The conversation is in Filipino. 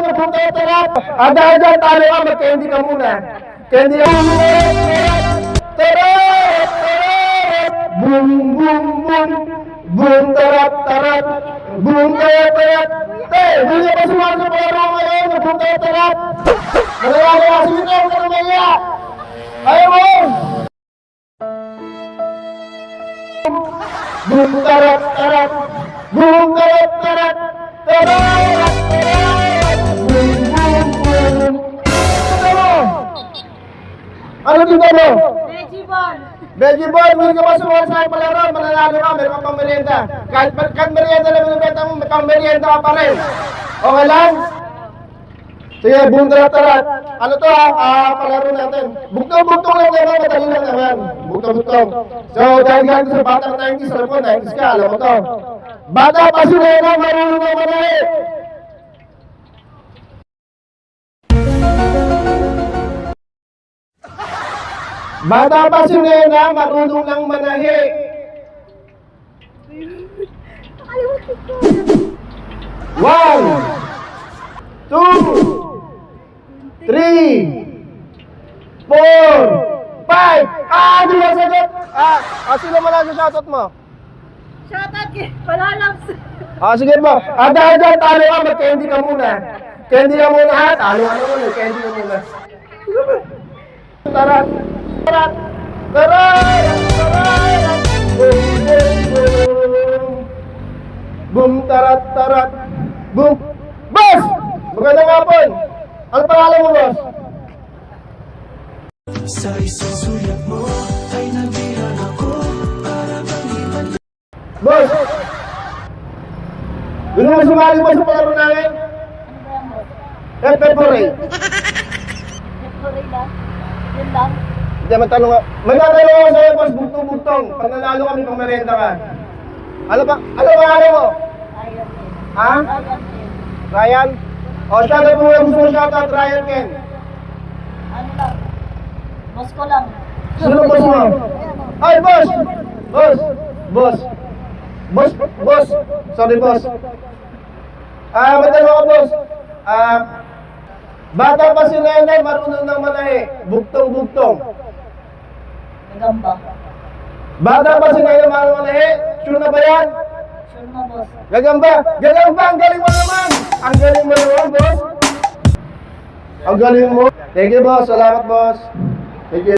magpunta yung tarap. Dahil dyan, talo ka, mag-candy ka muna. Candy ka muna. Tarap! Tarap! Boom, boom, boom. Boom, tarap, tarap. Boom, tarap, tarap. Hindi ka pa sumasagot sa pagkaro ngayon, magpunta yung tarap. Malawala ka, sige ka, huwag ka namaya. Ayaw mo! Boom, tarap, tarap. Boom, tarap, tarap. Tarap, tarap. Boom, boom, boom. Ano dito mo? Veggie ball. Veggie boy, hindi ka pa sumawal sa aking palaro, mananalo ka, meron kang pang-merienda. Kahit merienda na binibenta mo, may pang-merienda ka pa rin. Okay lang? Sige, boom, tarat-tarat. Ano to palaro natin. Buktong-buktong lang naman, madali lang naman. Buktong-buktong. So, dahil ganito sa batang 90s, alam mo, 90s ka, alam mo to. Bata pa sila na, marunong na manali. Bata pa si Nena, marunong lang manahi. One, two, three, four, five. Di ba sagot? Sino mo lang sa shoutout mo? Shoutout kay Palalabs. Sige po. Dahil dyan, talo ka, mag-candy ka muna. Candy ka muna ha, talo ka muna, candy ka muna. Tarat! Tarat! Tarat! Tarat! Boom! Boom! Boom! Boom! Tarat! Tarat! Boom! Boss! Magandang hapon! Ano pangalan mo, boss? Sa isang sulyap mo ay nabihan ako para bang Boss! Gusto mo sumali mo sa palaro namin? Pepper-pray. Pepper-pray lang. Yun lang. Hindi, magtanong ka. Magtatanong ako sa'yo, boss, bugtong-bugtong. Pag nanalo kami, pang merienda ka. Ano pangalan mo? Ayun. Ha? Ayun. Ryan? Shoutout mo yung gusto mo shoutout, Ryan Ken. Ano lang. Boss ko lang. Sino boss mo? Ay, boss! Boss! Boss! Boss! Boss! Sorry, boss. Matanong ako, boss. Bata pa si Nena, marunong ng manahi. Bugtong-bugtong. Nagamba. Bata pa si Nena, marunong manahi. Sure na ba yan? Sure na, boss. Gagamba! Gagamba! Ang galing mo naman! Ang galing mo naman, boss! Ang galing mo! Thank you, boss. Salamat, boss. Thank you.